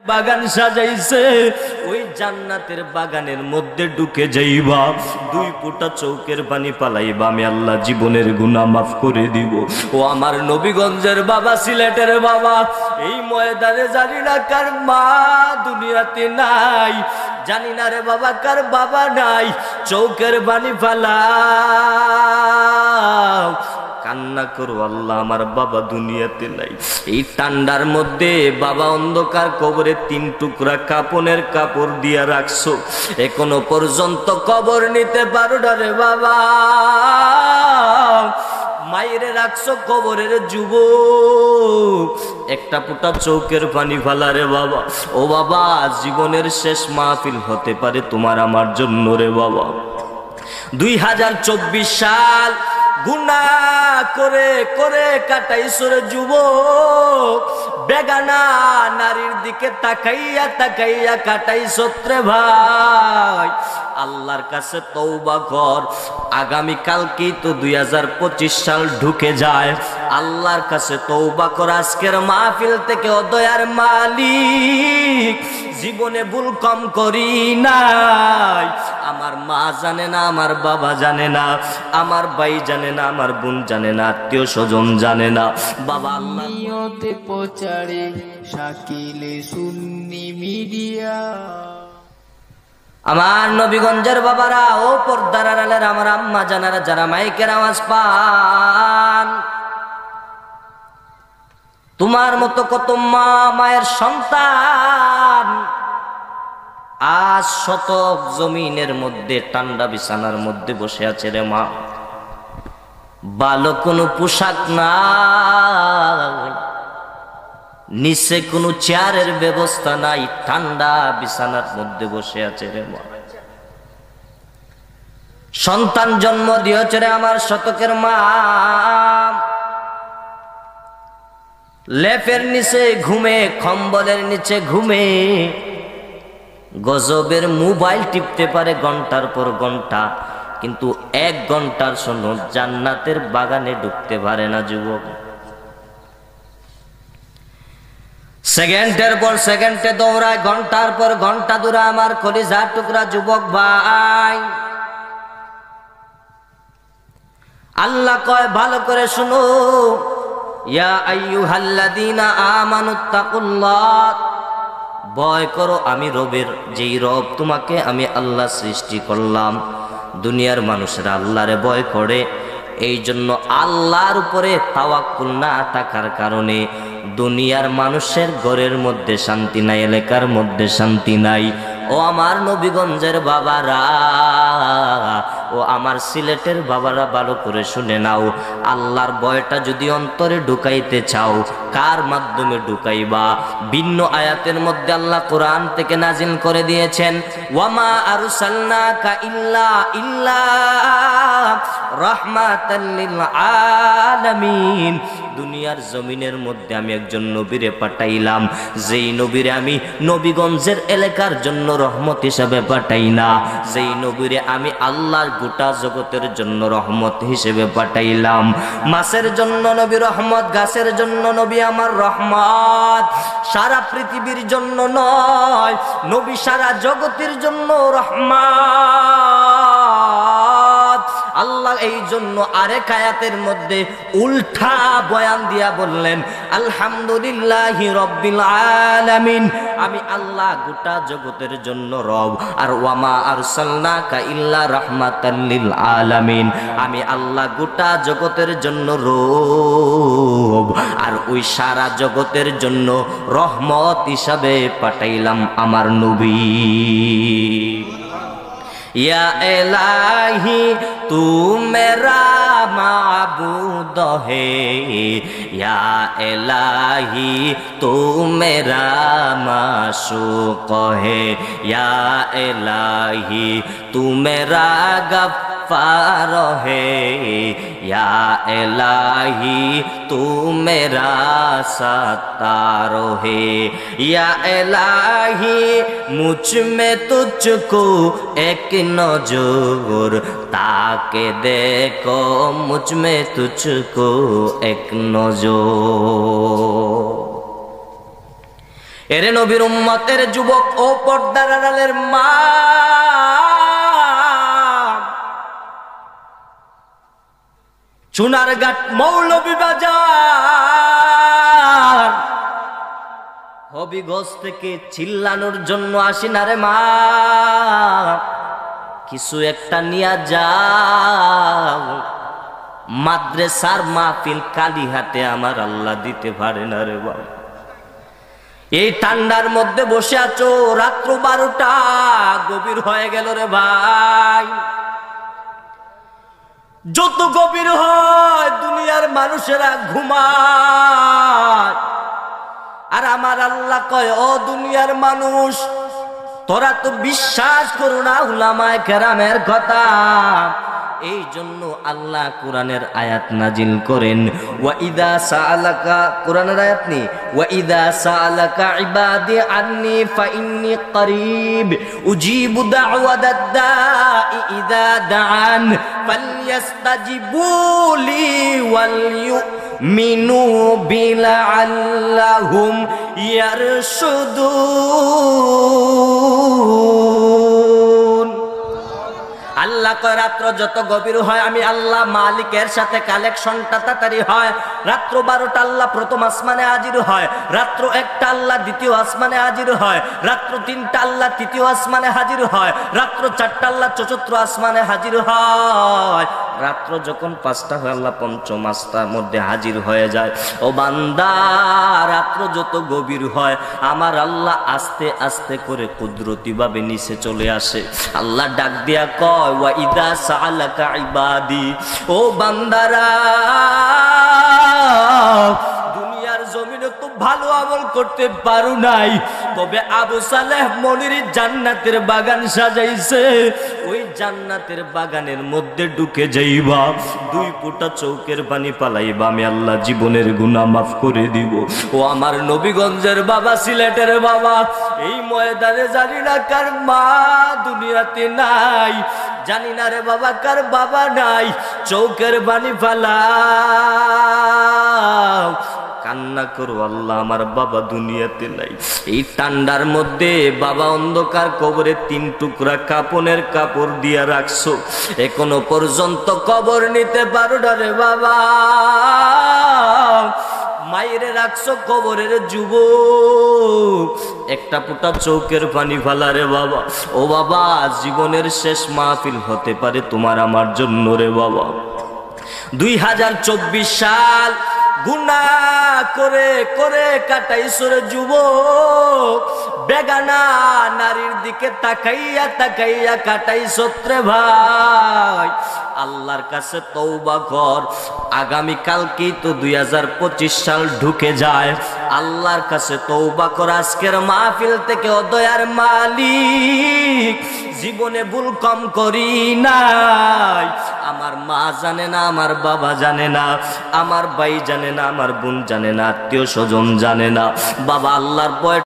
বাগান সাজাইছে, ওই জান্নাতের বাগানের মধ্যে ঢুকে যাইবা, 2 ফোঁটা চোখের পানি পালাইবা, আমি আল্লাহ জীবনের গুনাহ মাফ করে দিব। ও আমার নবীগঞ্জের বাবা, সিলেটের বাবা, এই ময়দানে জানি না কার মা দুনিয়াতে নাই, জানি না রে বাবা কার বাবা নাই, চোখের পানি ফালাও, কান্না করো, আল্লাহ আমার বাবা দুনিয়াতে নাই। এই ঠান্ডার মধ্যে বাবা অন্ধকার কবরে 3 টুকরা কাপনের কাপড় দিয়া রাখছো, এখনো পর্যন্ত কবর নিতে পারো না রে বাবা। মায়েরে রাখছো কবরের যুবক, একটা ফোঁটা চোখের পানি ফালা রে বাবা। ও বাবা, জীবনের শেষ মাহফিল হতে পারে তোমার আমার জন্য রে বাবা। 2024 সাল গুনাহ করে করে কাটাইছো রে যুবক, বেগানা নারীর দিকে তাকাইয়া তাকাইয়া কাটাইছো রে ভাই। আল্লাহর কাছে তওবা কর, আগামী কালকেই তো 2025 সাল ঢুকে যায়। আল্লাহর কাছে তওবা কর, আজকের মাহফিল থেকে ও দয়ার মালিক জীবনে ভুল কম করি নাই। আমার মা জানে না, আমার বাবা জানে না, আমার ভাই জানে না, আমার বোন জানে না, আত্মীয় স্বজন জানে না। বাবা আল্লাহ নিয়তে প্রচারে শাকিলে সুন্নি মিডিয়া। আমার নবীগঞ্জের বাবারা, ও পর্দার আড়ালের আমার আম্মা জানারা, যারা মাইকের আওয়াজ পান, তোমার মতো কত মা মায়ের সন্তান আজ শতক জমিনের মধ্যে ঠান্ডা বিছানার মধ্যে বসে আছে রে মা। ভালো কোনো পোশাক নাই, নিচে কোনো চেয়ারের ব্যবস্থা নাই, ঠান্ডা বিছানার মধ্যে বসে আছে রে মা। সন্তান জন্ম দিয়েছে রে আমার শতকের মা, লেপের নিচে ঘুমে, কম্বলের নিচে ঘুমে, গজবের মোবাইল টিপতে পারে ঘন্টার পর ঘন্টা, কিন্তু 1 ঘন্টার জন্য জান্নাতের বাগানে ঢুকতে পারে না যুবক। সেকেন্ডের পর সেকেন্ডে দৌড়ায়, ঘন্টার পর ঘন্টা দূরে আমার কলিজার টুকরা যুবক ভাই। আল্লাহ কয় ভালো করে শুনো, ইয়া আইয়ুহাল্লাযীনা আমানুত্তাকুল্লাহ, ভয় করো আমি রবের, যেই রব তোমাকে আমি আল্লাহ সৃষ্টি করলাম। দুনিয়ার মানুষেরা আল্লাহরে ভয় করে, এই জন্য আল্লাহর উপরে তাওয়াক্কুল না থাকার কারণে দুনিয়ার মানুষের ঘরের মধ্যে শান্তি নাই, এলাকার মধ্যে শান্তি নাই। ও আমার নবীগঞ্জের বাবারা, ও আমার সিলেটের বাবারা, ভালো করে শুনে নাও, আল্লাহর ভয়টা যদি অন্তরে ঢুকাইতে চাও, কার মাধ্যমে ঢুকাইবা? ভিন্ন আয়াতের মধ্যে আল্লাহ কোরআন থেকে নাজিল করে দিয়েছেন, ওয়ামা আরসালনাকা ইল্লা রাহমাতাল লিল আলামিন। দুনিয়ার জমিনের মধ্যে আমি একজন নবীরে পাঠাইলাম, যেই নবীরে আমি নবীগঞ্জের এলাকার জন্য রহমত হিসেবে পাঠাই না, যেই নবীরে আমি আল্লাহর গোটা জগতের জন্য রহমত হিসেবে পাঠাইলাম। মাছের জন্য নবী রহমত, গাছের জন্য নবী আমার রহমত, সারা পৃথিবীর জন্য নয়, নবী সারা জগতের জন্য রহমত। আল্লাহ এই জন্য আরেক আয়াতের মধ্যে উল্টা বয়ান দিয়া বললেন, আলহামদুলিল্লাহি রাব্বিল আলামিন, আমি আল্লাহ গোটা জগতের জন্য রব। আর ওয়ামা আরসালনাকা ইল্লা রাহমাতাল লিল আলামিন, আমি আল্লাহ গোটা জগতের জন্য রব, আর ওই সারা জগতের জন্য রহমত হিসাবে পাঠাইলাম আমার নবী। या इलाही तू मेरा माबूद है, या इलाही तू मेरा माशूक है, या इलाही तू मेरा गफ्फार है, या इलाही तू मेरा सत्तार है, या इलाही मुझ में तुझको एक नजर ताके देखो, मुझ में तुझको एक नजर। এরে নবীর উম্মতের যুবক ও পর্দার আড়ালের মা, চুনারঘাট মৌলভীবাজার হবিগঞ্জ থেকে চিল্লানোর জন্য আসি না রে মা, কিছু একটা নিয়া যাও। মাদ্রাসার মাহফিল কালীহাটে আমার আল্লাহ দিতে পারে না রে বাবা। এই ঠান্ডার মধ্যে বসে আছো, রাত্র 12টা গভীর হয়ে গেল রে ভাই। যত গভীর হয় দুনিয়ার মানুষেরা ঘুমায়, আর আমার আল্লাহ কয় ও দুনিয়ার মানুষ, তোরা তো বিশ্বাস করো না উলামায়ে কেরামের কথা। এই জন্য আল্লাহ কোরআনের আয়াত নাজিল করেন, ওয়া ইদা সাআলাকা, কোরআনের আয়াত নি, ওয়া ইদা সাআলাকা ইবাদি আন্নি ফাইন্নী করিব উজিবু দাওয়াতাদ দাঈ ইদা দাআন ফালইস্তাজিবু লি ওয়াল মিনু বিলাআল্লাহুম ইয়ারশুদুন। আল্লাহ কয় রাত্র যত গভীর হয় আমি আল্লাহ মালিকের সাথে কালেকশনটা তাড়াতাড়ি হয়। রাত্র 12টা আল্লাহ প্রথম আসমানে হাজির হয়, রাত্র 1টা আল্লাহ দ্বিতীয় আসমানে হাজির হয়, রাত্র 3টা আল্লাহ তৃতীয় আসমানে হাজির হয়, রাত্র 4টা আল্লাহ চতুর্থ আসমানে হাজির হয়, রাত্র যখন 5টা হয় আল্লাহ পঞ্চম আসমানের মধ্যে হাজির হয়ে যায়। ও বান্দা, রাত্র যত গভীর হয় আমার আল্লাহ আস্তে আস্তে করে কুদরতি ভাবে নিচে চলে আসে। আল্লাহ ডাক দিয়া কয়, ওয়া ইদা সাআলাকা ইবাদি, ও বান্দারা, দুনিয়ার জমিনে তো ভালো আমল করতে পারো নাই, তবে আবু সালেহ মনির জান্নাতের বাগান সাজাইছে, ওই জান্নাতের বাগানের মধ্যে ঢুকে যাইবা, 2 ফোঁটা চৌকের পানি পালাইবা, আমি আল্লাহ জীবনের গুনাহ মাফ করে দিব। ও আমার নবীগঞ্জের বাবা, সিলেটের বাবা, এই ময়দানে জানি না কার মা দুনিয়াতে নাই, জানি না রে বাবা কার বাবা নাই, চৌকের পানি ফালাও, কান্না করো, আল্লাহ আমার বাবা দুনিয়াতে নাই। এই ঠান্ডার মধ্যে বাবা অন্ধকার কবরে 3 টুকরা কাপনের কাপড় দিয়া রাখছো, এখনো পর্যন্ত কবর নিতে পারো না রে বাবা। মায়েরে রাখছো কবরের যুবক, একটা ফোঁটা চৌকের পানি ফালা রে বাবা। ও বাবা, জীবনের শেষ মাহফিল হতে পারে তোমার আমার জন্য রে বাবা। 2024 সাল গুনাহ করে করে কাটাইছো রে যুবক, বেগানা নারীর দিকে তাকাইয়া তাকাইয়া কাটাইছো রে ভাই। আল্লাহর কাছে তওবা কর, আগামী কালকেই তো 2025 সাল ঢুকে যায়। আল্লাহর কাছে তওবা কর আজকের মাহফিল থেকে। ও দয়ার মালিক, জীবনে ভুল কম করি নাই, আমার মা জানে না, আমার বাবা জানে না, আমার ভাই জানে না, আমার বোন জানে না, আত্মীয় স্বজন জানে না। বাবা, আল্লাহর ভয়